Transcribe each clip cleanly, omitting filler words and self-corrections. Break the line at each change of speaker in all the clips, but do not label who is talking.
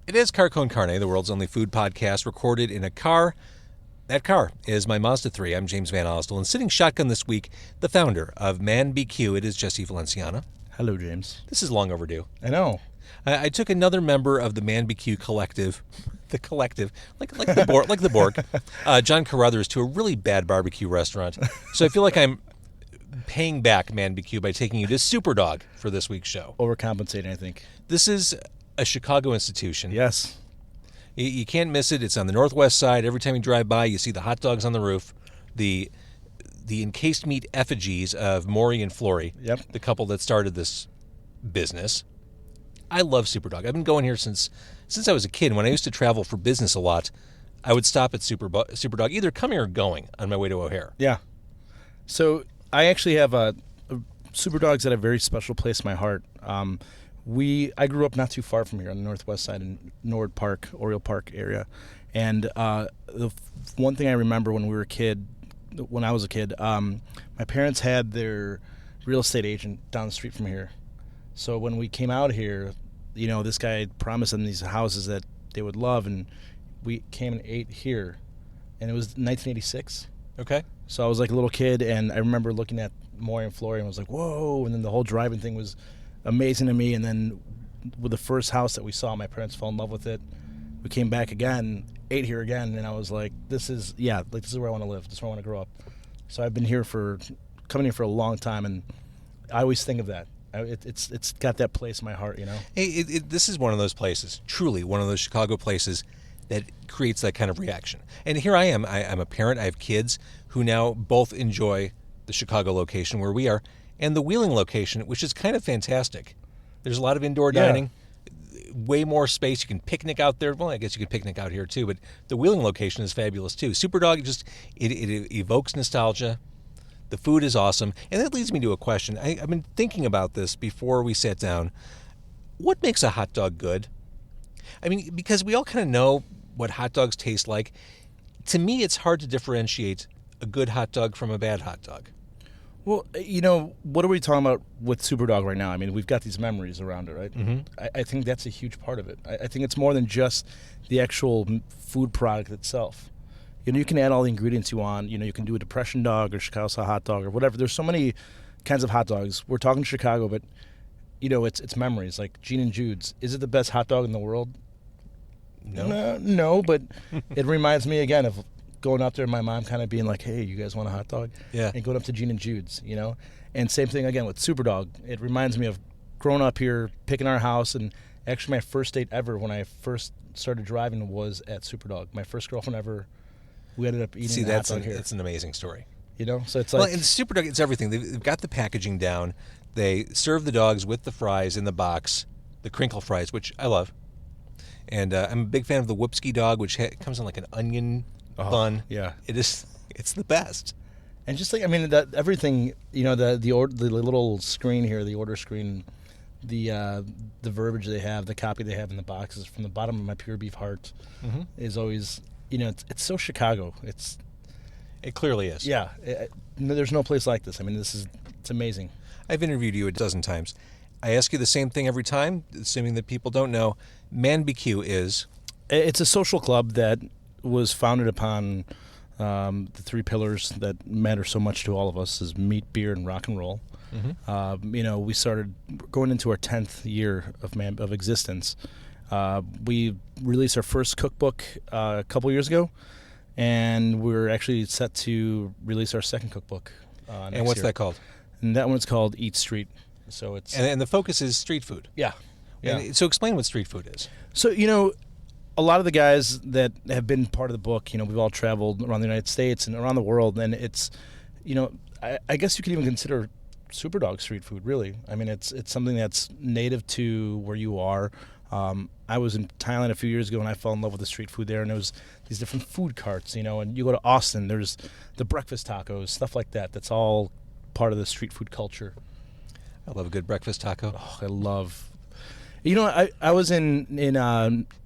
It is Car Con Carne, the world's only food podcast recorded in a car. That car is my Mazda 3. I'm James Van Osdell, and sitting shotgun this week, the founder of ManBQ. It is Jesse Valenciana.
Hello, James.
This is long overdue.
I know.
I took another member of the ManBQ collective, like the Borg, John Carruthers, to a really bad barbecue restaurant. So I feel like I'm paying back ManBQ by taking you to Superdawg for this week's show.
Overcompensating, I think.
This is a Chicago institution.
Yes.
You can't miss it. It's on the northwest side. Every time you drive by, you see the hot dogs on the roof, the encased meat effigies of Maury and Flory,
Yep.
the couple that started this business. I love Superdawg. I've been going here since I was a kid. When I used to travel for business a lot, I would stop at Superdawg, either coming or going on my way to O'Hare.
Yeah. So I actually have Superdawg's at a very special place in my heart. I grew up not too far from here on the northwest side in Norwood Park, Oriole Park area. And the one thing I remember when I was a kid, my parents had their real estate agent down the street from here. So when we came out here, this guy promised them these houses that they would love, and we came and ate here. And it was 1986.
Okay.
So I was like a little kid, and I remember looking at Maury and Flory and was like, whoa, and then the whole driving thing was amazing to me. And then with the first house that we saw, my parents fell in love with it. We came back again, ate here again, and I was like, this is where I want to live. This is where I want to grow up. So I've been coming here for a long time, and I always think of that. It's got that place in my heart,
Hey, this is one of those places, truly one of those Chicago places that creates that kind of reaction. And here I am. I'm a parent. I have kids who now both enjoy the Chicago location where we are and the Wheeling location, which is kind of fantastic. There's a lot of indoor dining, way more space. You can picnic out there. Well, I guess you could picnic out here too, but the Wheeling location is fabulous too. Superdawg it evokes nostalgia. The food is awesome. And that leads me to a question. I've been thinking about this before we sat down. What makes a hot dog good? I mean, because we all kind of know what hot dogs taste like. To me, it's hard to differentiate a good hot dog from a bad hot dog.
Well, what are we talking about with Superdawg right now? I mean, we've got these memories around it, right?
Mm-hmm.
I think that's a huge part of it. I think it's more than just the actual food product itself. You can add all the ingredients you want. You can do a depression dog or Chicago style hot dog or whatever. There's so many kinds of hot dogs. We're talking Chicago, but it's memories. Like Gene and Jude's. Is it the best hot dog in the world? No, but it reminds me again of going out there and my mom kind of being like, hey, you guys want a hot dog?
Yeah.
And going up to Gene and Jude's, And same thing again with Superdawg. It reminds me of growing up here, picking our house, and actually my first date ever when I first started driving was at Superdawg. My first girlfriend ever. We ended up eating a hot dog here.
That's an amazing story.
So it's like...
Well, in Superdawg, it's everything. They've got the packaging down. They serve the dogs with the fries in the box, the crinkle fries, which I love. And I'm a big fan of the Whoopski dog, which comes in like an onion bun.
Yeah.
It's the best.
And just like, everything, the little screen here, the order screen, the verbiage they have, the copy they have in the boxes from the bottom of my pure beef heart is always... it's so Chicago.
It clearly is.
Yeah. There's no place like this. It's amazing.
I've interviewed you a dozen times. I ask you the same thing every time, assuming that people don't know. ManBQ is?
It's a social club that was founded upon the three pillars that matter so much to all of us: is meat, beer, and rock and roll. Mm-hmm. We started going into our 10th year of existence. We released our first cookbook a couple years ago, and we're actually set to release our second cookbook next
And what's
year.
that called?
And that one's called Eat Street. So it's
and the focus is street food.
Yeah.
So explain what street food is.
So a lot of the guys that have been part of the book, we've all traveled around the United States and around the world, and it's, I guess you could even consider Superdawg street food. Really, it's something that's native to where you are. I was in Thailand a few years ago, and I fell in love with the street food there. And there was these different food carts, and you go to Austin, there's the breakfast tacos, stuff like that. That's all part of the street food culture.
I love a good breakfast taco.
Oh, I love. I was in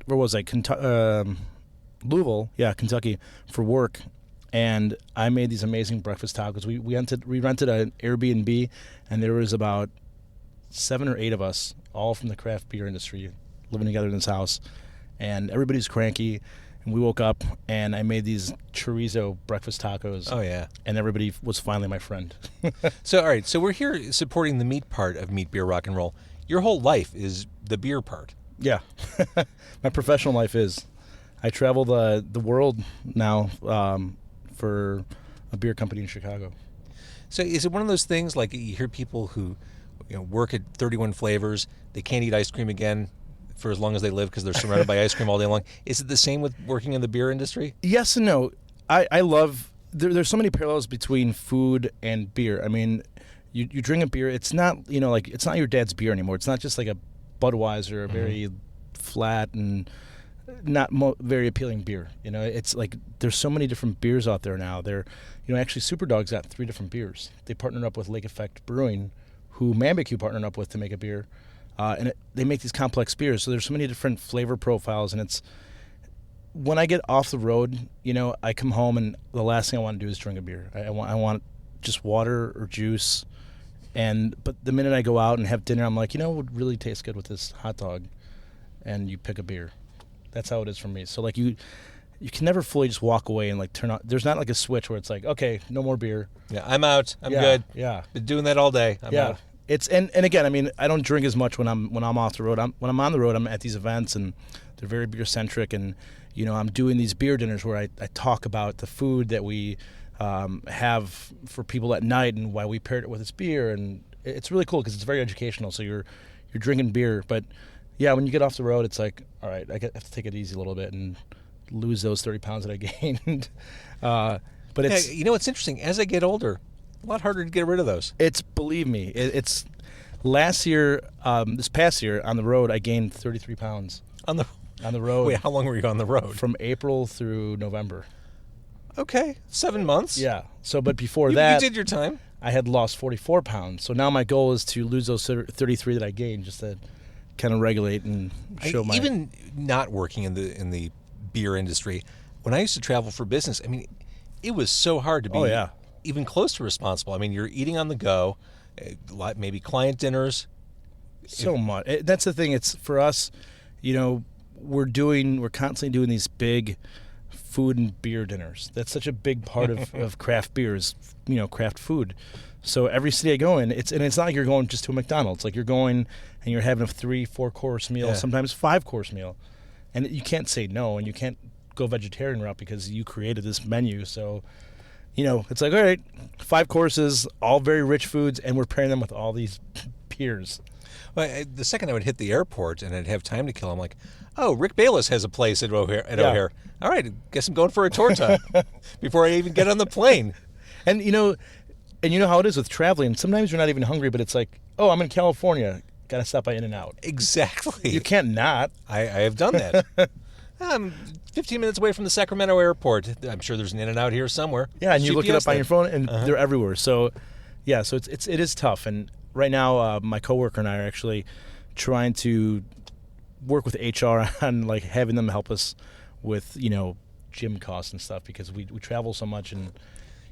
where was I? Louisville, Kentucky, for work, and I made these amazing breakfast tacos. We rented an Airbnb, and there was about 7 or 8 of us, all from the craft beer industry, living together in this house. and everybody's cranky. And we woke up, and I made these chorizo breakfast tacos.
Oh, yeah.
And everybody was finally my friend.
So, all right. So we're here supporting the meat part of Meat, Beer, Rock and Roll. Your whole life is the beer part.
Yeah. My professional life is. I travel the world now for a beer company in Chicago.
So is it one of those things like you hear people who work at 31 Flavors, they can't eat ice cream again for as long as they live because they're surrounded by ice cream all day long? Is it the same with working in the beer industry?
Yes and no. I love, there's so many parallels between food and beer. I mean, you drink a beer, it's not, it's not your dad's beer anymore. It's not just like a Budweiser, a very flat and not very appealing beer. It's like there's so many different beers out there now. Actually Superdawg's got 3 different beers. They partnered up with Lake Effect Brewing, who ManBQ partnered up with to make a beer. And they make these complex beers, so there's so many different flavor profiles, and it's when I get off the road, I come home and the last thing I want to do is drink a beer. I want just water or juice, but the minute I go out and have dinner, I'm like, what would really taste good with this hot dog, and you pick a beer. That's how it is for me. So like you can never fully just walk away and like turn on. There's not like a switch where it's like, okay, no more beer.
Yeah, I'm out. I'm good.
Yeah,
been doing that all day. I'm out.
It's and again, I mean, I don't drink as much when I'm off the road. When I'm on the road, I'm at these events and they're very beer centric, and I'm doing these beer dinners where I talk about the food that we have for people at night and why we paired it with this beer, and it's really cool because it's very educational. So you're drinking beer, but yeah, when you get off the road, it's like, all right, I have to take it easy a little bit and lose those 30 pounds that I gained. But it's
it's interesting. As I get older, a lot harder to get rid of those.
Believe me, it's last year, this past year on the road, I gained 33 pounds. On the road.
Wait, how long were you on the road?
From April through November.
Okay, 7 months.
Yeah. So, but before that,
you did your time.
I had lost 44 pounds. So now my goal is to lose those 33 that I gained, just to kind of regulate and show my.
Even not working in the beer industry, when I used to travel for business, I mean, it was so hard to be even close to responsible. I mean, you're eating on the go, maybe client dinners.
So much. That's the thing. It's for us, we're constantly doing these big food and beer dinners. That's such a big part of craft beers, craft food. So every city I go in, it's not like you're going just to a McDonald's. Like you're going and you're having a 3-4 course meal, sometimes 5-course meal. And you can't say no, and you can't go vegetarian route because you created this menu. So, it's like, all right, 5 courses, all very rich foods, and we're pairing them with all these beers.
Well, the second I would hit the airport and I'd have time to kill, I'm like, oh, Rick Bayless has a place at O'Hare. All right, guess I'm going for a torta before I even get on the plane.
And you know how it is with traveling. Sometimes you're not even hungry, but it's like, oh, I'm in California. Got to stop by In-N-Out.
Exactly.
You can't not.
I have done that. I'm 15 minutes away from the Sacramento airport. I'm sure there's an In-N-Out here somewhere.
Yeah, and you look it up on your phone, and they're everywhere. So, yeah, so it is tough. And right now, my coworker and I are actually trying to work with HR on like having them help us with gym costs and stuff because we travel so much, and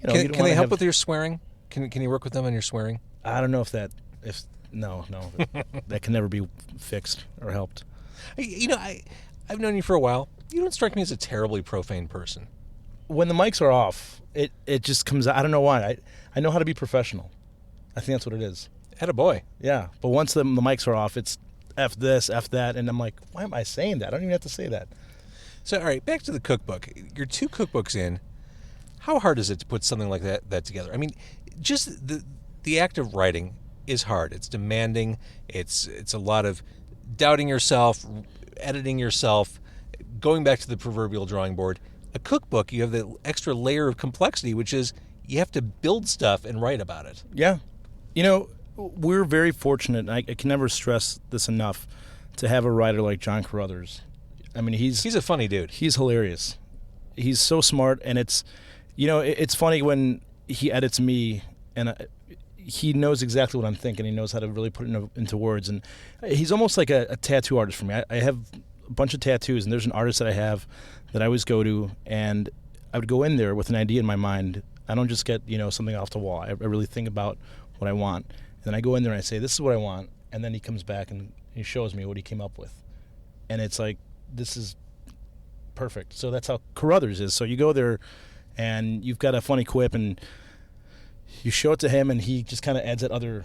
can they help with your swearing? Can you work with them on your swearing?
I don't know if no, that can never be fixed or helped.
I've known you for a while. You don't strike me as a terribly profane person.
When the mics are off, it just comes out. I don't know why. I know how to be professional. I think that's what it is.
Attaboy.
Yeah, but once the mics are off, it's F this, F that, and I'm like, why am I saying that? I don't even have to say that.
So, all right, back to the cookbook. You're 2 cookbooks in. How hard is it to put something like that together? I mean, just the act of writing is hard. It's demanding. It's a lot of doubting yourself, editing yourself, going back to the proverbial drawing board. A cookbook, you have the extra layer of complexity, which is you have to build stuff and write about it.
Yeah. We're very fortunate, and I can never stress this enough, to have a writer like John Carruthers. I mean, he's
a funny dude.
He's hilarious. He's so smart, and it's funny when he edits me, and he knows exactly what I'm thinking. He knows how to really put it into words, and he's almost like a tattoo artist for me. I have a bunch of tattoos, and there's an artist that I have that I always go to, and I would go in there with an idea in my mind. I don't just get something off the wall. I really think about what I want, and then I go in there and I say, this is what I want, and then he comes back and he shows me what he came up with, and it's like this is perfect. So that's how Carruthers is. So you go there, and you've got a funny quip, and you show it to him, and he just kind of adds that other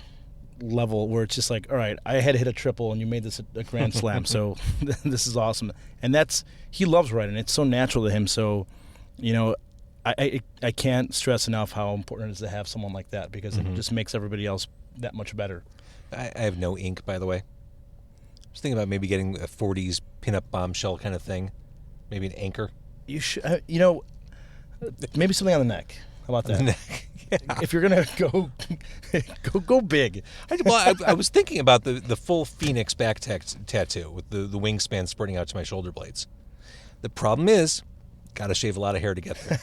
level where it's just like, all right, I had to hit a triple, and you made this a grand slam, so this is awesome. And he loves writing. It's so natural to him. So, I can't stress enough how important it is to have someone like that, because it just makes everybody else that much better.
I have no ink, by the way. I was thinking about maybe getting a 40s pinup bombshell kind of thing. Maybe an anchor.
You should, maybe something on the neck. How about that?
On the neck. Yeah.
If you're gonna go big.
I was thinking about the full phoenix back tattoo with the wingspan spreading out to my shoulder blades. The problem is, got to shave a lot of hair to get there.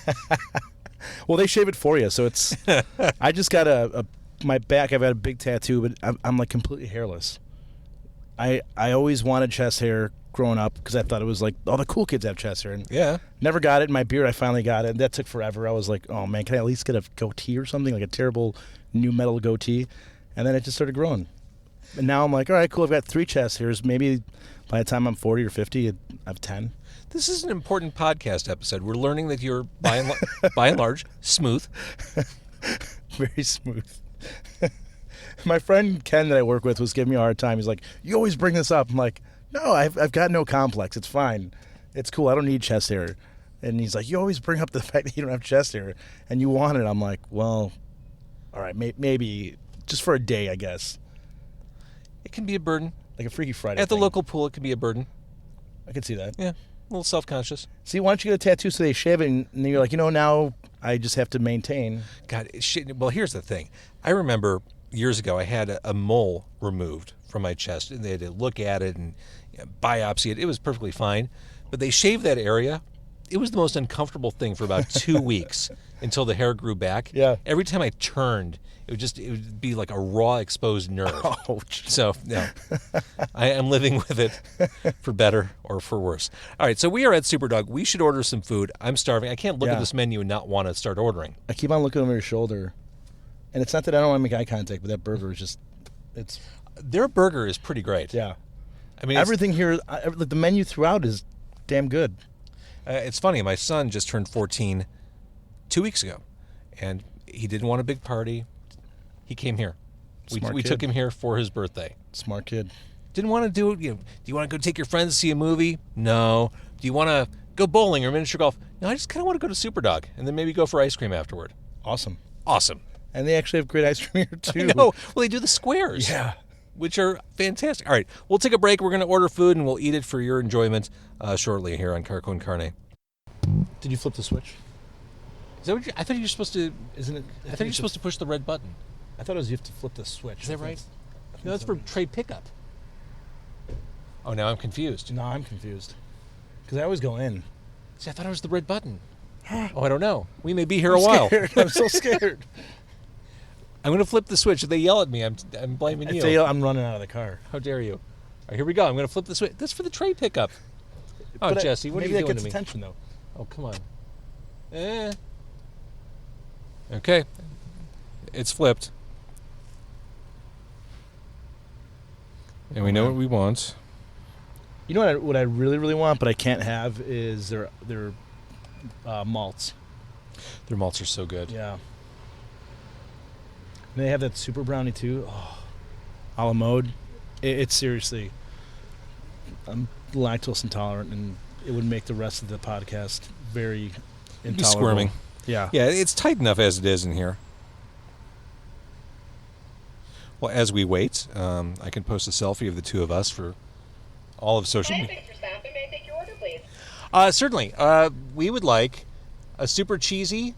Well, they shave it for you, so it's. I just got my back. I've had a big tattoo, but I'm like completely hairless. I always wanted chest hair growing up because I thought it was like all the cool kids have chest hair. And
yeah.
Never got it. In my beard, I finally got it. And that took forever. I was like, oh man, can I at least get a goatee or something, like a terrible new metal goatee? And then it just started growing. And now I'm like, all right, cool. I've got 3 chest hairs. Maybe by the time I'm 40 or 50, I have 10.
This is an important podcast episode. We're learning that you're by and large smooth.
Very smooth. My friend Ken that I work with was giving me a hard time. He's like, you always bring this up. I'm like, no, I've got no complex. It's fine. It's cool. I don't need chest hair. And he's like, you always bring up the fact that you don't have chest hair and you want it. I'm like, well, all right, maybe just for a day, I guess.
It can be a burden.
Like a Freaky Friday
At the
thing.
local pool, it can be a burden.
I could see that.
Yeah, a little self-conscious.
See, why don't you get a tattoo so they shave it, and then you're like, now I just have to maintain.
God, well, here's the thing. I remember years ago I had a mole removed from my chest, and they had to look at it and biopsy it. It was perfectly fine. But they shaved that area. It was the most uncomfortable thing for about 2 weeks until the hair grew back.
Yeah.
Every time I turned, it would be like a raw exposed nerve.
Ouch.
So, no. I am living with it for better or for worse. All right, so we are at Superdawg. We should order some food. I'm starving. I can't look at this menu and not want to start ordering.
I keep on looking over your shoulder. And it's not that I don't want to make eye contact, but that burger is just, it's...
Their burger is pretty great.
Yeah.
I mean,
everything here, the menu throughout is damn good.
It's funny. My son just turned 14 2 weeks ago, and he didn't want a big party. He came here. We took him here for his birthday.
Smart kid.
Didn't want to do it. Do you want to go take your friends to see a movie? No. Do you want to go bowling or miniature golf? No, I just kind of want to go to Superdawg and then maybe go for ice cream afterward.
Awesome. And they actually have great ice cream here, too.
I know. Well, they do the squares.
Yeah.
Which are fantastic. All right, we'll take a break. We're going to order food, and we'll eat it for your enjoyment shortly here on Car Con Carne.
Did you flip the switch?
Is that what I thought you were supposed to...
Isn't it?
I thought you were supposed to push the red button.
I thought it was you have to flip the switch.
Is that right? No, that's for tray pickup. Oh, now I'm confused.
No, I'm confused. Because I always go in.
See, I thought it was the red button. Oh, I don't know. We may be here a while.
I'm so scared.
I'm going to flip the switch. If they yell at me, I'm blaming you.
If they yell, I'm running out of the car.
How dare you? All right, here we go. I'm going to flip the switch. That's for the tray pickup. Oh, but Jesse, what are you doing to me?
Maybe that gets attention, though.
Oh, come on. Okay. It's flipped. And we know what we want.
You know what I really, really want, but I can't have is their malts.
Their malts are so good.
Yeah. And they have that super brownie, too. Oh, a la mode. It's seriously... I'm lactose intolerant, and it would make the rest of the podcast very intolerable.
Be squirming.
Yeah.
Yeah, it's tight enough as it is in here. Well, as we wait, I can post a selfie of the two of us for all of social media.
Thanks for stopping. May I take your order, please?
Certainly. We would like a super cheesy,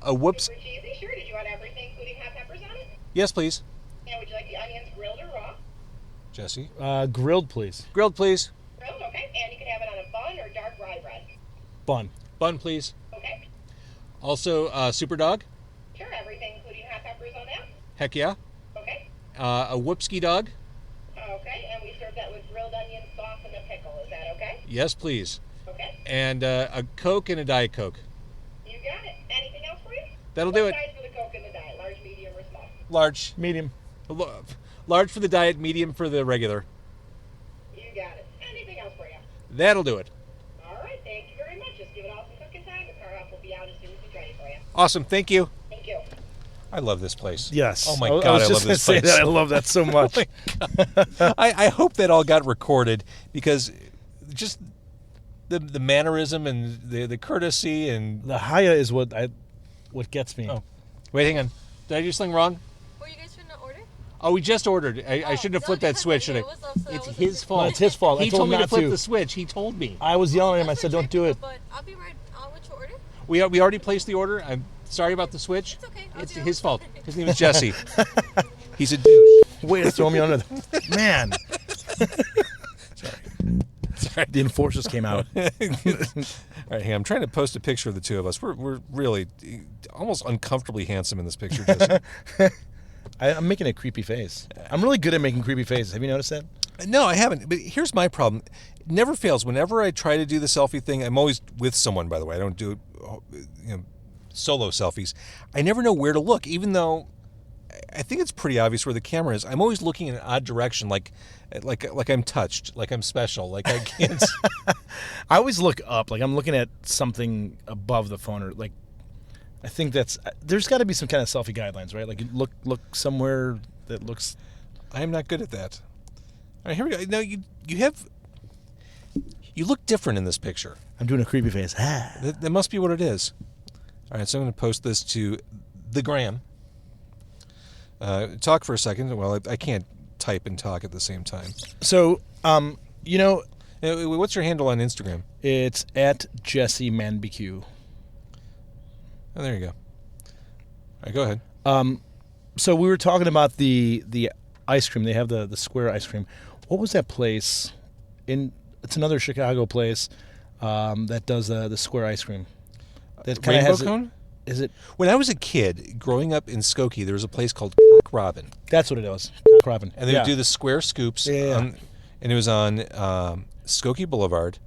a whoops.
Super cheesy? Sure. Did you want everything, including hot peppers on it?
Yes, please.
And would you like the onions grilled or raw?
Jesse.
Grilled, please.
Grilled, please.
Grilled, okay. And you can have it on a bun or dark rye bread.
Bun.
Bun, please.
Okay.
Also, Superdawg.
Sure. Everything, including hot peppers on that?
Heck yeah.
Okay.
A whoopski dog.
Okay. And we serve that with grilled onion sauce and a pickle. Is that okay?
Yes, please.
Okay.
And a Coke and a Diet Coke.
You got it. Anything else for you?
That'll do it.
What size for the Coke and the Diet? Large, medium, or small?
Large.
Medium.
Large for the diet, medium for the regular.
You got it. Anything else for you?
That'll do it.
All right, thank you very much. Just give it all some cooking time. The car will be out as soon as it's ready for you.
Awesome. Thank you.
Thank you.
I love this place.
Yes.
Oh my
I
God,
was
I
just
love
gonna
this
say
place.
that. I love that so much.
I hope that all got recorded because just the mannerism and the courtesy and
The Haya is what gets me.
Oh, wait, hang on. Did I do something wrong?
Were you guys trying to order?
Oh, we just ordered. I shouldn't have flipped that switch, should I? It's his fault.
No, it's his fault. I
He
told
told me
him
to
not
flip
to.
the switch. He told me.
I was yelling at him. I said, "Don't do it."
But I'll be right. I'll let you order.
We already placed the order. I'm sorry about the switch.
It's okay.
It's
I'll do
his
it.
fault. His name is Jesse. He's a douche.
Way to throw me under the... Man.
Sorry.
The enforcers came out.
All right, hey, I'm trying to post a picture of the two of us. We're really almost uncomfortably handsome in this picture, Jesse.
I'm making a creepy face. I'm really good at making creepy faces. Have you noticed that?
No, I haven't. But here's my problem. It never fails. Whenever I try to do the selfie thing, I'm always with someone, by the way. I don't do solo selfies. I never know where to look, even though I think it's pretty obvious where the camera is. I'm always looking in an odd direction, like I'm touched, like I'm special, like I can't.
I always look up, like I'm looking at something above the phone, or like I think there's got to be some kind of selfie guidelines, right? Like you look somewhere that looks.
I am not good at that. All right, here we go. Now you look different in this picture.
I'm doing a creepy face.
That must be what it is. All right, so I'm going to post this to the gram. Talk for a second. Well, I can't type and talk at the same time.
So,
What's your handle on Instagram?
it's at Jesse ManBQ.
Oh, there you go. All right, go ahead.
So we were talking about the ice cream. They have the square ice cream. What was that place? It's another Chicago place that does the square ice cream. That kinda
Rainbow
has
Cone?
Is it?
When I was a kid, growing up in Skokie, there was a place called Cock Robin.
That's what it was. Robin.
And they would do the square scoops.
Yeah.
And it was on Skokie Boulevard.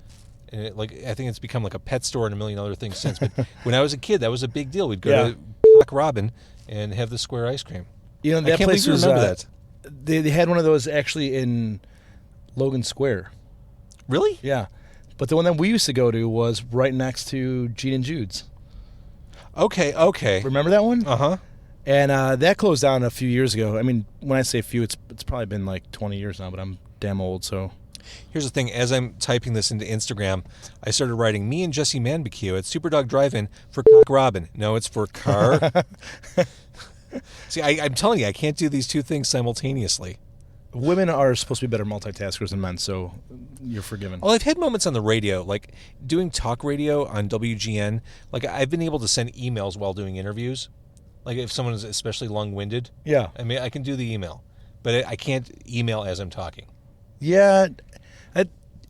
And I think it's become like a pet store and a million other things since. But when I was a kid, that was a big deal. We'd go to Cock Robin and have the square ice cream.
That
I can't
place
believe you
was.
remember that.
They had one of those actually in Logan Square.
Really?
Yeah, but the one that we used to go to was right next to Gene and Jude's.
Okay.
Remember that one?
Uh-huh.
And that closed down a few years ago. I mean, when I say few, it's probably been like 20 years now, but I'm damn old, so.
Here's the thing. As I'm typing this into Instagram, I started writing, me and Jesse ManBQ at Superdawg Drive-In for Cock Robin. No, it's for car. See, I'm telling you, I can't do these two things simultaneously.
Women are supposed to be better multitaskers than men, so you're forgiven.
Well, I've had moments on the radio, like doing talk radio on WGN. Like I've been able to send emails while doing interviews. Like if someone is especially long-winded,
Yeah.
I mean, I can do the email, but I can't email as I'm talking.
Yeah.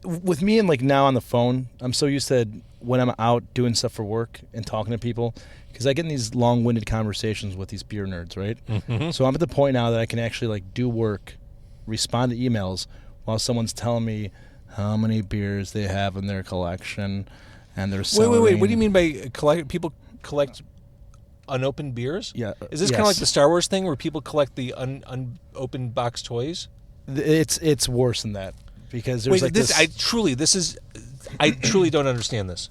With me and like now on the phone, I'm so used to when I'm out doing stuff for work and talking to people, because I get in these long-winded conversations with these beer nerds, right?
Mm-hmm.
So I'm at the point now that I can actually like do work, respond to emails while someone's telling me how many beers they have in their collection and they're selling.
Wait. What do you mean by people collect unopened beers?
Yeah.
Is this kind of like the Star Wars thing where people collect the unopened box toys?
It's worse than that, because there's
I truly don't understand this.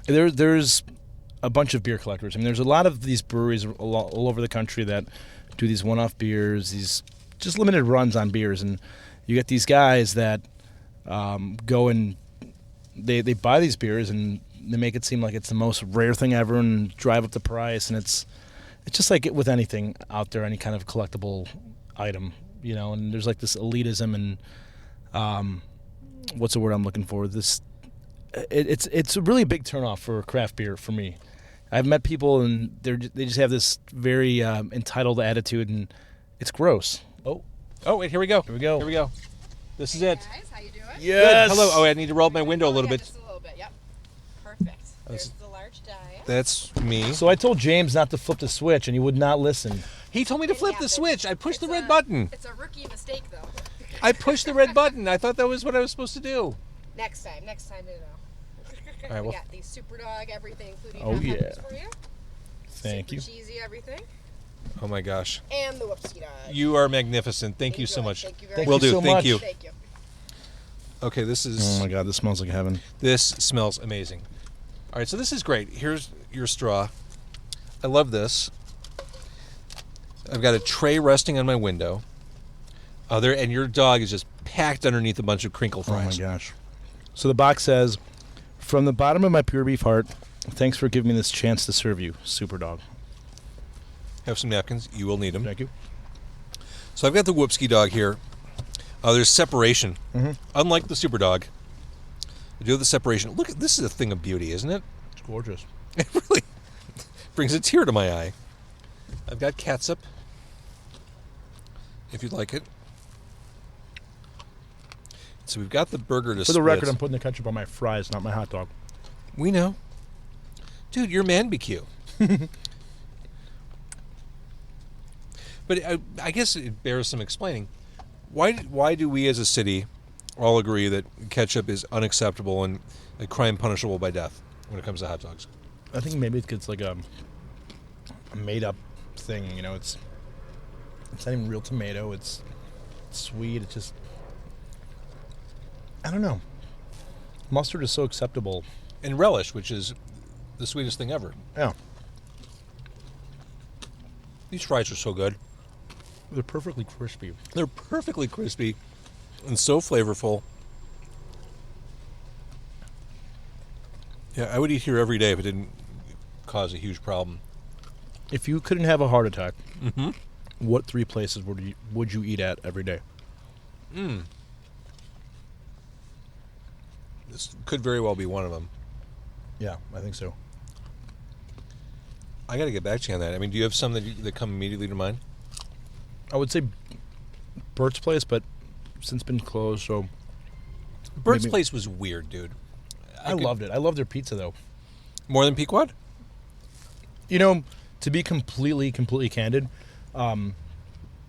There's a bunch of beer collectors. I mean, there's a lot of these breweries all over the country that do these one-off beers, these just limited runs on beers, and you get these guys that go and they buy these beers and they make it seem like it's the most rare thing ever and drive up the price, and it's just like with anything out there, any kind of collectible item, and there's like this elitism and what's the word I'm looking for? It's a really big turnoff for craft beer for me. I've met people and they just have this very entitled attitude, and it's gross.
Oh, wait, here we go.
Here we go.
This is it.
Guys, how you doing?
Yes.
Good. Hello. Oh, I need to roll up my window a little bit.
Just a little bit. Yep. Perfect. There's the large diet.
That's me.
So I told James not to flip the switch, and he would not listen.
He told me to flip the
happens.
switch. I pushed the
It's
red
a-
button.
It's a rookie mistake, though.
I pushed the red button. I thought that was what I was supposed to do.
Next time, you know.
All right,
We
well,
got these Superdawg, everything, including
Oh,
hot
yeah.
peppers for you.
Thank you.
Super cheesy, everything.
oh my gosh.
And the whoopsie dog.
You are magnificent. Thank you so
Enjoy.
much.
Thank you very
Thank
Will
you
do.
so
Thank
much.
you.
Thank you.
Okay, this is...
Oh my God, this smells like heaven.
This smells amazing. All right, so this is great. Here's your straw. I love this. I've got a tray resting on my window. And your dog is just packed underneath a bunch of crinkle fries.
Oh my gosh. So the box says, "From the bottom of my pure beef heart, thanks for giving me this chance to serve you, Superdawg."
Have some napkins. You will need them.
Thank you.
So I've got the Whoopski dog here. There's separation.
Mm-hmm.
Unlike the Superdawg, I do have the separation. Look, this is a thing of beauty, isn't it?
It's gorgeous.
It really brings a tear to my eye. I've got catsup, if you'd like it. So we've got the burger to
For the record,
split.
I'm putting the ketchup on my fries, not my hot dog.
We know. Dude, you're ManBQ. But I guess it bears some explaining. Why do we as a city all agree that ketchup is unacceptable and a crime punishable by death when it comes to hot dogs?
I think maybe it's like a made-up thing. You know, it's not even real tomato. It's sweet. It's just... I don't know. Mustard is so acceptable.
And relish, which is the sweetest thing ever.
Yeah.
These fries are so good.
They're perfectly crispy.
They're perfectly crispy and so flavorful. Yeah, I would eat here every day if it didn't cause a huge problem.
If you couldn't have a heart attack,
Mm-hmm.
what 3 places would you eat at every day?
This could very well be one of them.
Yeah, I think so.
I got to get back to you on that. I mean, do you have some that come immediately to mind?
I would say Bert's Place, but since been closed, so...
Bert's
Maybe-
Place was weird, dude.
I loved it. I loved their pizza, though.
More than Pequod?
You know, to be completely candid,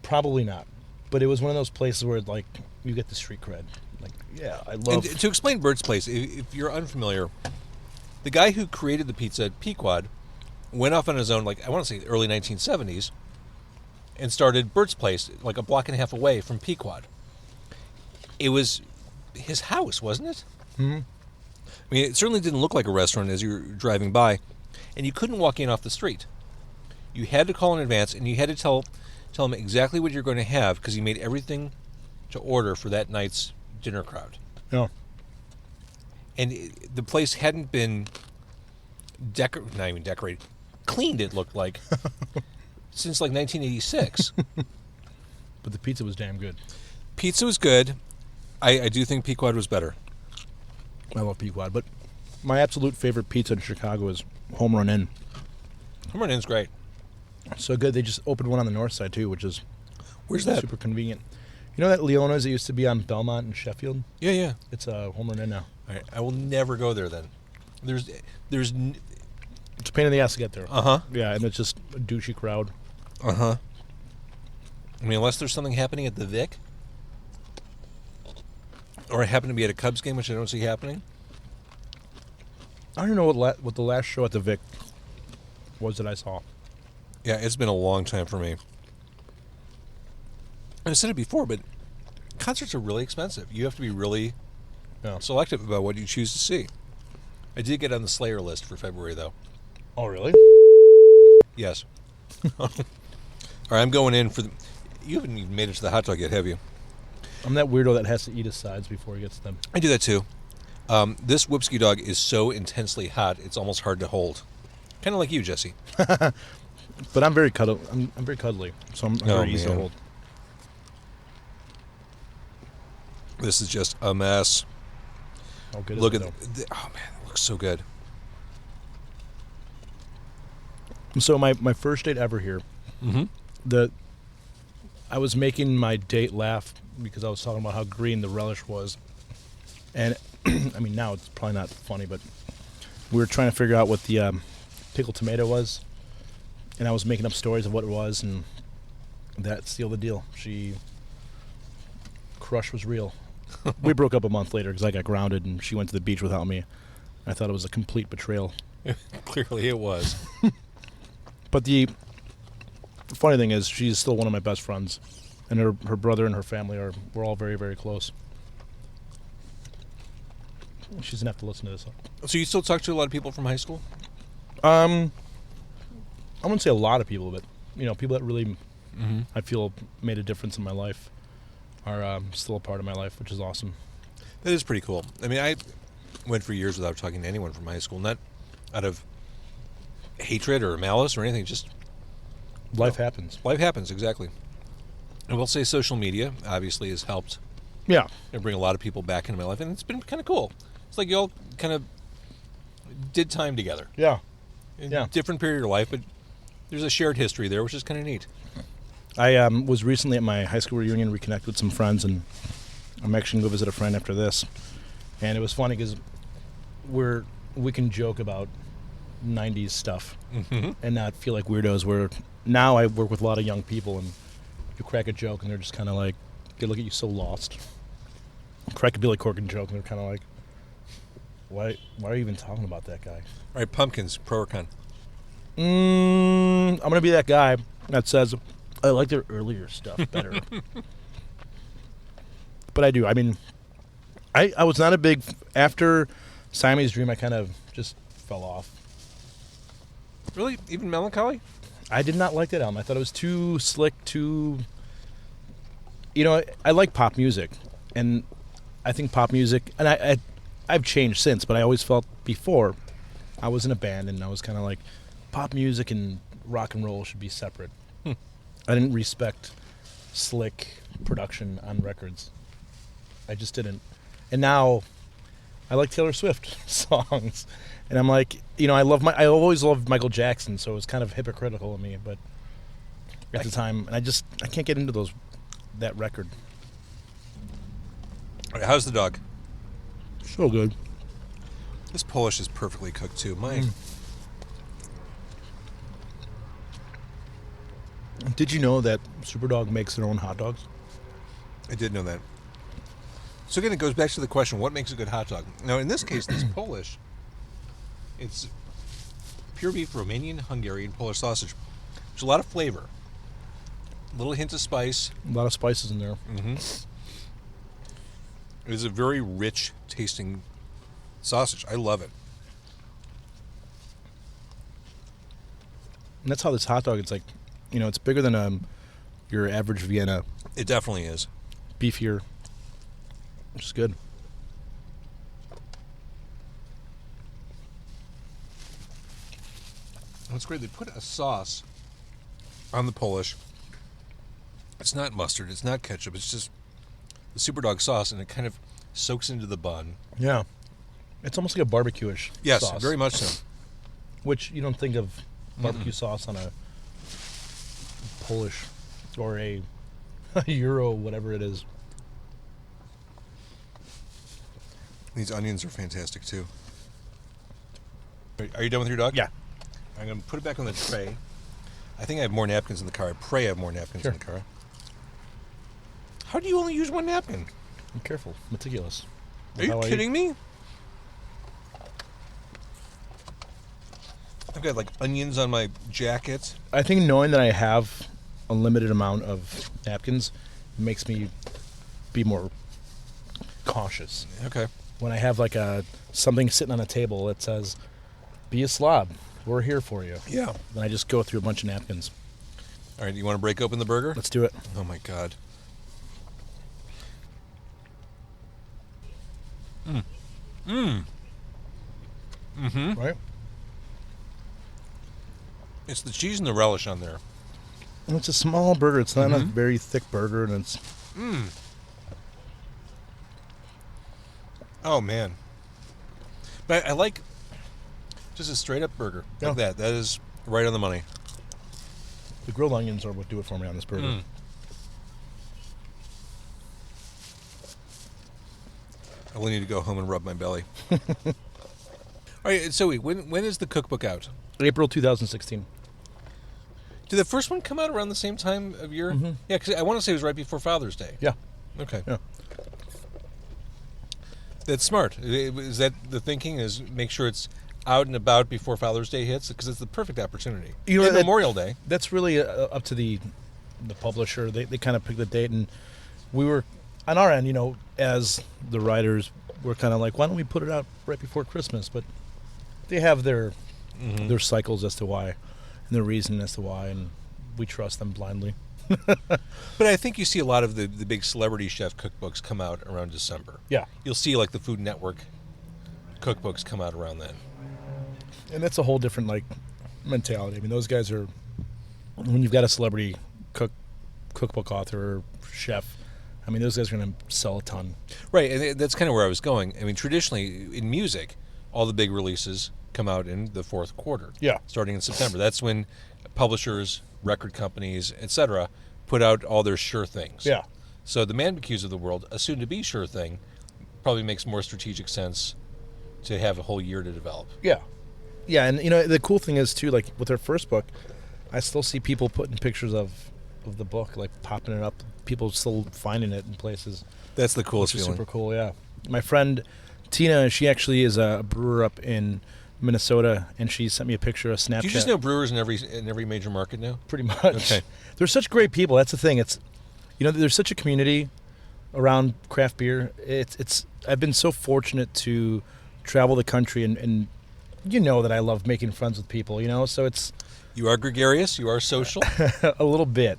probably not. But it was one of those places where, like, you get the street cred. Like, yeah, I love...
And to explain Bert's Place, if you're unfamiliar, the guy who created the pizza at Pequod went off on his own, like, I want to say the early 1970s, and started Bert's Place, like a block and a half away from Pequod. It was his house, wasn't it?
Mm-hmm.
I mean, it certainly didn't look like a restaurant as you were driving by, and you couldn't walk in off the street. You had to call in advance, and you had to tell him exactly what you're going to have, because he made everything to order for that night's dinner crowd.
No.
And the place hadn't been not even decorated, cleaned, it looked like, since like 1986.
But the pizza was damn good.
Pizza was good. I do think Pequod was better.
I love Pequod, but my absolute favorite pizza in Chicago is Home Run Inn.
Home Run Inn's great.
So good, they just opened one on the north side, too, which is...
Where's that?
Super convenient. You know that Leona's that used to be on Belmont and Sheffield?
Yeah, yeah.
It's a Home Run Inn now.
All right, I will never go there then. There's
It's a pain in the ass to get there.
Uh-huh.
Yeah, and it's just a douchey crowd.
Uh-huh. I mean, unless there's something happening at the Vic, or I happen to be at a Cubs game, which I don't see happening.
I don't know what the last show at the Vic was that I saw.
Yeah, it's been a long time for me. I've said it before, but concerts are really expensive. You have to be really selective about what you choose to see. I did get on the Slayer list for February, though.
Oh, really?
Yes. All right, I'm going in for the... You haven't even made it to the hot dog yet, have you?
I'm that weirdo that has to eat his sides before he gets to them.
I do that, too. This Whoopski dog is so intensely hot, it's almost hard to hold. Kind of like you, Jesse.
But I'm very cuddly. I'm very cuddly, so I'm very easy to hold.
This is just a mess.
Oh, good.
Look at oh man, it looks so good.
So my first date ever here.
Mm-hmm.
I was making my date laugh because I was talking about how green the relish was, and I mean now it's probably not funny, but we were trying to figure out what the pickled tomato was, and I was making up stories of what it was, and that sealed the deal. Crush was real. We broke up a month later because I got grounded and she went to the beach without me. I thought it was a complete betrayal.
Clearly it was.
But the funny thing is she's still one of my best friends, and her brother and her family we're all very, very close. She's gonna have to listen to this.
So you still talk to a lot of people from high school?
I wouldn't say a lot of people, but people that really I feel made a difference in my life are still a part of my life, which is awesome.
That is pretty cool. I mean, I went for years without talking to anyone from high school, not out of hatred or malice or anything, just
Life happens.
Life happens, exactly. I will say social media obviously has helped
Yeah.
bring a lot of people back into my life, and it's been kind of cool. It's like you all kind of did time together.
Yeah.
In
Yeah.
different period of your life, but there's a shared history there, which is kind of neat.
I was recently at my high school reunion, reconnect with some friends, and I'm actually going to go visit a friend after this. And it was funny because we can joke about 90s stuff and not feel like weirdos. Where now I work with a lot of young people, and you crack a joke, and they're just kind of like, they look at you so lost. Crack a Billy Corgan joke, and they're kind of like, why are you even talking about that guy?
All right, pumpkins, pro or con?
I'm going to be that guy that says, I like their earlier stuff better. But I do. I mean, I was not a big... After Siamese Dream, I kind of just fell off.
Really? Even Melancholy?
I did not like that album. I thought it was too slick, too... I like pop music. And I think pop music... And I've changed since, but I always felt before I was in a band, and I was kind of like, pop music and rock and roll should be separate. I didn't respect slick production on records. I just didn't. And now I like Taylor Swift songs. And I'm like, I always loved Michael Jackson, so it was kind of hypocritical of me, but at the time, and I can't get into that record.
All right, how's the dog?
So good.
This Polish is perfectly cooked too. My
Did you know that Superdawg makes their own hot dogs?
I did know that. So again, it goes back to the question, what makes a good hot dog? Now, in this case, this Polish, it's pure beef, Romanian, Hungarian, Polish sausage. There's a lot of flavor. A little hint of spice.
A lot of spices in there.
It is a very rich tasting sausage. I love it.
And that's how this hot dog, it's like, it's bigger than your average Vienna.
It definitely is.
Beefier. Which is good.
That's great. They put a sauce on the Polish. It's not mustard. It's not ketchup. It's just the Superdawg sauce, and it kind of soaks into the bun.
Yeah. It's almost like a barbecue-ish
Yes,
sauce.
very much so.
Which you don't think of barbecue sauce on a Polish or a Euro, whatever it is.
These onions are fantastic, too. Are you done with your dog?
Yeah.
I'm going to put it back on the tray. I think I have more napkins in the car. I pray I have more napkins in the car. How do you only use one napkin?
I'm careful. Meticulous.
Are you kidding me? I've got, onions on my jacket.
I think knowing that I have a limited amount of napkins makes me be more cautious.
Okay.
When I have, something sitting on a table that says, be a slob. We're here for you.
Yeah.
Then I just go through a bunch of napkins.
All right, you want to break open the burger?
Let's do it.
Oh, my God.
Right?
It's the cheese and the relish on there.
And it's a small burger. It's not a very thick burger, and it's...
Oh, man. But I like just a straight-up burger like that. That is right on the money.
The grilled onions are what do it for me on this burger.
I will need to go home and rub my belly. All right, so when is the cookbook out?
April 2016.
Did the first one come out around the same time of year? Yeah, because I want to say it was right before Father's Day.
Yeah.
Okay.
Yeah.
That's smart. Is that the thinking, is make sure it's out and about before Father's Day hits? Because it's the perfect opportunity. And Memorial Day.
That's really up to the publisher. They kind of pick the date, and we were, on our end, as the writers, we're kind of like, why don't we put it out right before Christmas? But they have their cycles as to why, and their reason as to why, and we trust them blindly.
But I think you see a lot of the big celebrity chef cookbooks come out around December.
Yeah.
You'll see like the Food Network cookbooks come out around then.
And that's a whole different like mentality. I mean, those guys are, when you've got a celebrity cookbook author or chef, I mean, those guys are going to sell a ton.
Right, and that's kind of where I was going. I mean, traditionally in music, all the big releases come out in the fourth quarter.
Yeah.
Starting in September. That's when publishers, record companies, etc., put out all their sure things.
Yeah.
So the ManBQue's of the world, a soon-to-be sure thing, probably makes more strategic sense to have a whole year to develop.
Yeah. Yeah, and you know, the cool thing is too, like with their first book, I still see people putting pictures of the book, like popping it up. People still finding it in places.
That's the coolest
Which is
feeling.
super cool, yeah. My friend Tina, she actually is a brewer up in Minnesota, and she sent me a picture of Snapchat.
Do you just know brewers in every major market now?
Pretty much.
Okay.
They're such great people. That's the thing. It's, you know, there's such a community around craft beer. It's. I've been so fortunate to travel the country, and you know that I love making friends with people. You know, so it's
You are gregarious. You are social.
a little bit.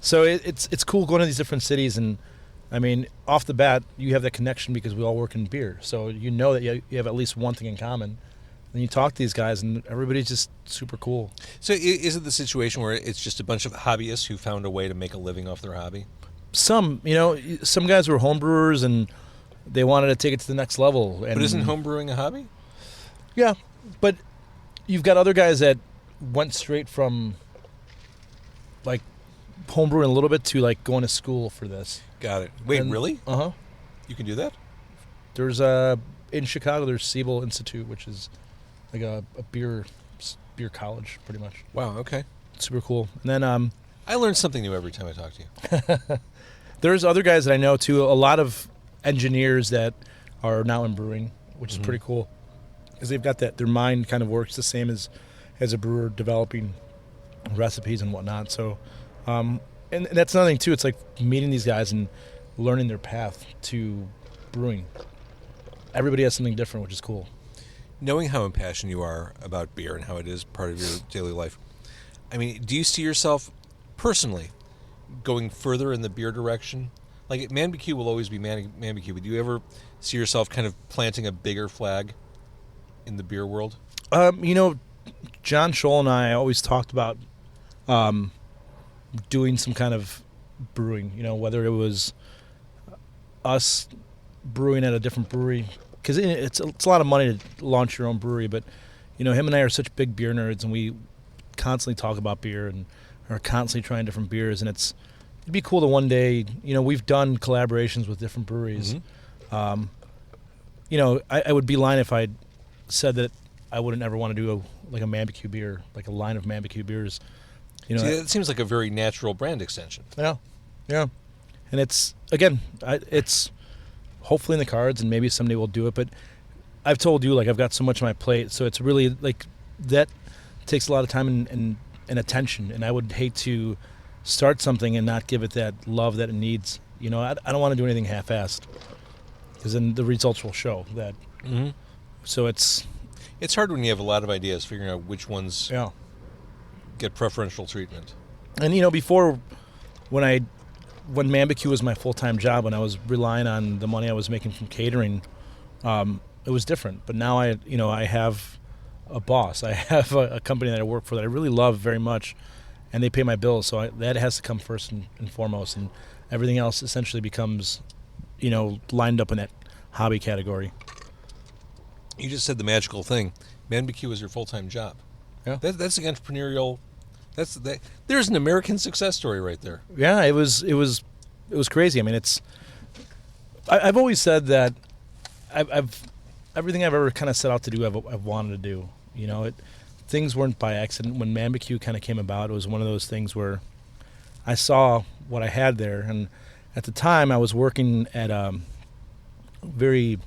So it's cool going to these different cities, and I mean, off the bat, you have that connection because we all work in beer. So you know that you have at least one thing in common. And you talk to these guys, and everybody's just super cool.
So is it the situation where it's just a bunch of hobbyists who found a way to make a living off their hobby?
Some, you know, some guys were homebrewers, and they wanted to take it to the next level. And
But isn't homebrewing a hobby?
Yeah, but you've got other guys that went straight from, like, homebrewing a little bit to, like, going to school for this.
Got it. Wait,
And-
really?
Uh-huh.
You can do that?
There's in Chicago, there's Siebel Institute, which is like a beer college, pretty much.
Wow, okay.
Super cool. And then
I learn something new every time I talk to you.
there's other guys that I know, too. A lot of engineers that are now in brewing, which is pretty cool. Because they've got that, their mind kind of works the same as a brewer, developing recipes and whatnot. So, and that's another thing, too. It's like meeting these guys and learning their path to brewing. Everybody has something different, which is cool.
Knowing how impassioned you are about beer and how it is part of your daily life, I mean, do you see yourself personally going further in the beer direction? Like, ManBQ will always be ManBQ, but do you ever see yourself kind of planting a bigger flag in the beer world?
You know, John Scholl and I always talked about doing some kind of brewing, you know, whether it was us brewing at a different brewery, because it's a lot of money to launch your own brewery, but, you know, him and I are such big beer nerds, and we constantly talk about beer and are constantly trying different beers, and it'd be cool to one day, you know, we've done collaborations with different breweries. You know, I would be lying if I said that I wouldn't ever want to do a ManBQ beer, like a line of ManBQ beers. You know,
See, it seems like a very natural brand extension.
yeah, and it's again, it's hopefully in the cards, and maybe someday we'll do it. But I've told you, like, I've got so much on my plate, so it's really like that takes a lot of time and attention, and I would hate to start something and not give it that love that it needs. You know, I don't want to do anything half-assed, because then the results will show that. So it's
hard when you have a lot of ideas, figuring out which ones get preferential treatment.
And you know, before, when ManBQ was my full-time job, when I was relying on the money I was making from catering, it was different. But now I have a boss. I have a company that I work for that I really love very much, and they pay my bills. So that has to come first and foremost, and everything else essentially becomes, you know, lined up in that hobby category.
You just said the magical thing. ManBQ is your full-time job.
Yeah.
That's the entrepreneurial. There's an American success story right there.
Yeah, it was crazy. I mean, I've always said that I've everything I've ever kind of set out to do, I've wanted to do. You know, things weren't by accident. When ManBQ kind of came about, it was one of those things where I saw what I had there, and at the time I was working at a very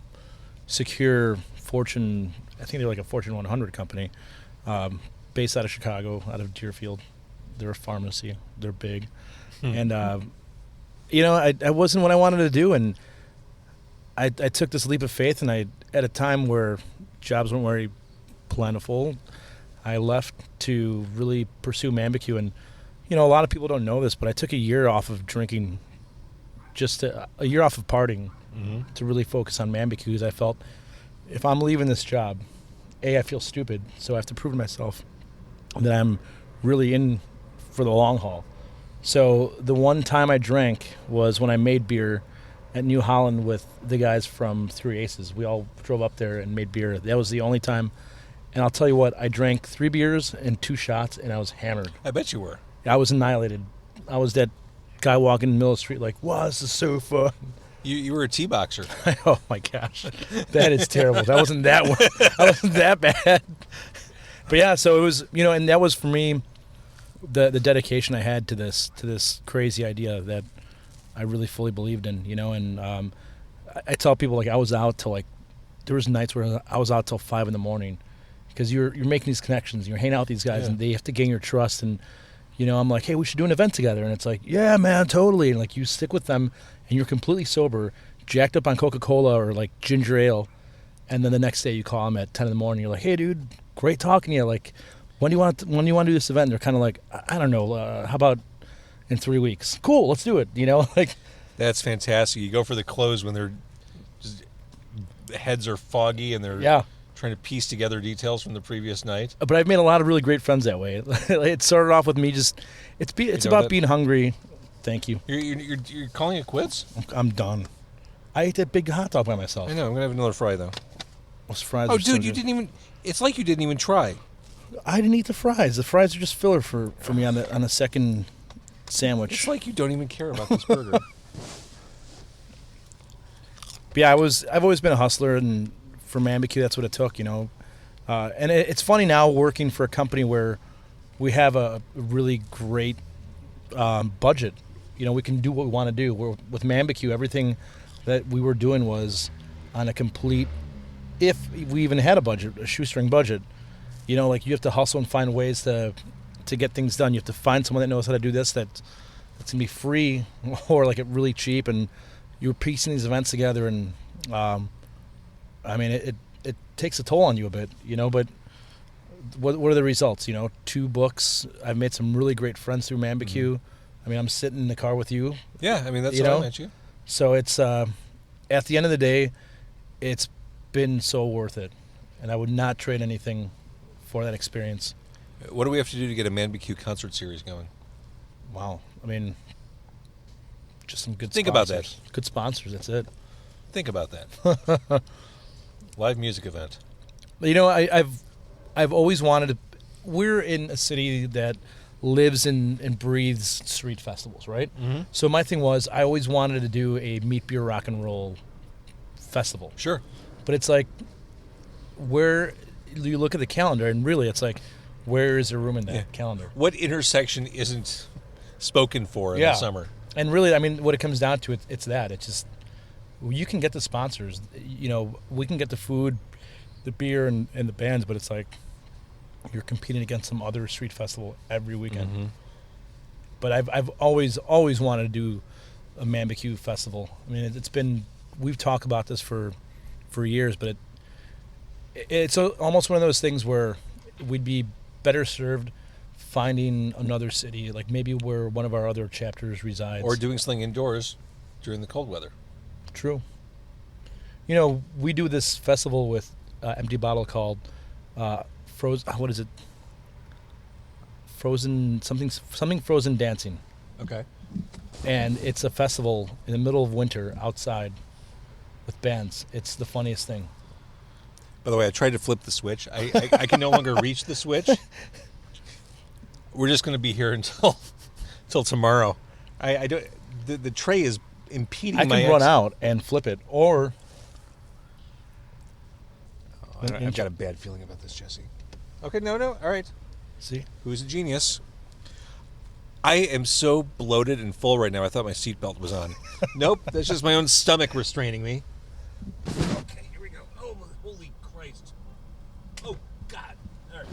secure Fortune. I think they're like a Fortune 100 company, based out of Chicago, out of Deerfield. They're a pharmacy. They're big. And, you know, I wasn't what I wanted to do. And I took this leap of faith, and at a time where jobs weren't very plentiful, I left to really pursue ManBQ. And a lot of people don't know this, but I took a year off of drinking, just a year off of partying, to really focus on ManBQ, because I felt if I'm leaving this job, I feel stupid, so I have to prove to myself that I'm really in for the long haul. So the one time I drank was when I made beer at New Holland with the guys from Three Aces. We all drove up there and made beer. That was the only time. And I'll tell you what, I drank 3 beers and 2 shots, and I was hammered.
I bet you were.
I was annihilated. I was that guy walking in the middle of the street like, wow, this is so fun.
You were a T-boxer.
Oh, my gosh. That is terrible. That wasn't that one. That wasn't that bad. But, yeah, so it was, and that was for me the dedication I had to this crazy idea that I really fully believed in, and I tell people, like, I was out till, like, there was nights where I was out till 5 in the morning because you're making these connections, you're hanging out with these guys, and they have to gain your trust. And I'm like, hey, we should do an event together, and it's like, yeah, man, totally. And like, you stick with them, and you're completely sober, jacked up on Coca-Cola or like ginger ale, and then the next day you call them at 10 in the morning. You're like, hey, dude, great talking to you. Like, when do you want to do this event? And they're kind of like, I don't know, how about in 3 weeks? Cool, let's do it. Like.
That's fantastic. You go for the close when they're just, heads are foggy and they're trying to piece together details from the previous night.
But I've made a lot of really great friends that way. It started off with me it's about being hungry. Thank you.
You're calling it quits?
I'm done. I ate that big hot dog by myself.
I know. I'm going to have another fry, though.
Those fries
Oh,
are
dude,
so
you
good.
didn't even... It's like you didn't even try.
I didn't eat the fries. The fries are just filler for me on the second sandwich.
It's like you don't even care about this burger.
But yeah, I've always been a hustler, and for ManBQ, that's what it took, And it's funny now working for a company where we have a really great budget. We can do what we want to do. With ManBQ, everything that we were doing was on a complete, if we even had a budget, a shoestring budget. Like, you have to hustle and find ways to get things done. You have to find someone that knows how to do this that's going to be free or like it really cheap, and you're piecing these events together, and it takes a toll on you a bit, but what are the results? 2 books. I've made some really great friends through ManBQ. I'm sitting in the car with you.
Yeah, that's how I met you.
So it's at the end of the day, it's been so worth it, and I would not trade anything for that experience.
What do we have to do to get a ManBQ concert series going?
Wow. Just some good
Think
sponsors.
about that.
Good sponsors, that's it.
Think about that. Live music event.
I've always wanted to. We're in a city that lives and breathes street festivals, right? Mm-hmm. So my thing was, I always wanted to do a meat, beer, rock and roll festival.
Sure.
But it's like, where you look at the calendar, and really it's like, where is there room in that calendar?
What intersection isn't spoken for in the summer?
And really, what it comes down to, it's that. It's just, you can get the sponsors. We can get the food, the beer, and the bands, but it's like you're competing against some other street festival every weekend. Mm-hmm. But I've always wanted to do a ManBQ festival. It's been, we've talked about this for years, but it's almost one of those things where we'd be better served finding another city, like maybe where one of our other chapters resides.
Or doing something indoors during the cold weather.
True. We do this festival with Empty Bottle called what is it? Something Frozen Dancing.
Okay.
And it's a festival in the middle of winter outside with bands. It's the funniest thing.
By the way, I tried to flip the switch. I can no longer reach the switch. We're just going to be here until tomorrow. I don't. The tray is impeding my.
I can run out and flip it, or.
I've got a bad feeling about this, Jesse. Okay, no, all right.
See,
who's a genius? I am so bloated and full right now. I thought my seatbelt was on. Nope, that's just my own stomach restraining me. Okay, here we go. Oh, holy Christ! Oh God! All right.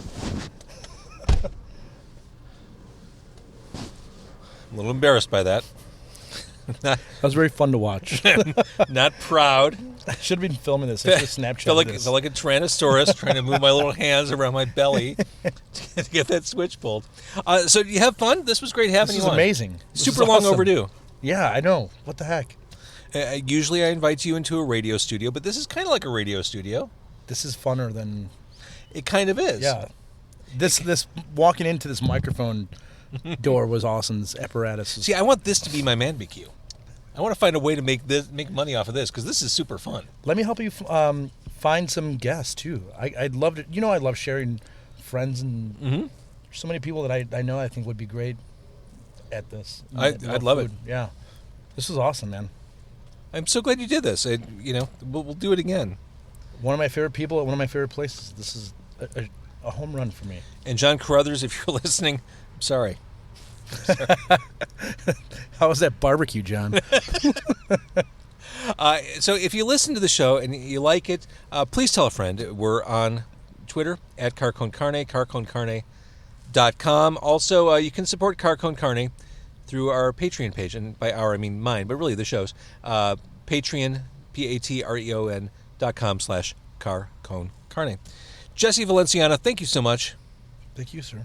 I'm a little embarrassed by that.
That was very fun to watch.
Not proud.
I should have been filming this. I should have Snapchatted
Felt
this.
like a Tyrannosaurus trying to move my little hands around my belly to get that switch pulled. So you have fun? This was great having
This
you
is
on.
amazing. This
Super
is
long
awesome.
overdue.
Yeah, I know. What the heck?
Usually I invite you into a radio studio, but this is kind of like a radio studio.
This is funner than...
It kind of is.
Yeah. This walking into this microphone door was awesome. This apparatus is...
See, I want this to be my ManBQ. I want to find a way to make money off of this because this is super fun.
Let me help you find some guests, too. I'd love to... You know I love sharing friends and...
Mm-hmm.
So many people that I know I think would be great at this.
I'd love it.
Yeah. This was awesome, man.
I'm so glad you did this. We'll do it again.
One of my favorite people at one of my favorite places. This is a home run for me.
And John Carruthers, if you're listening, I'm sorry.
How was that barbecue, John?
So if you listen to the show and you like it, please tell a friend. We're on Twitter at Car Con Carne, carconcarne.com. Also, you can support Car Con Carne through our Patreon page. And by our, I mean mine, but really the show's. Patreon, patreon.com/Car Con Carne. Jesse Valenciana, thank you so much.
Thank you, sir.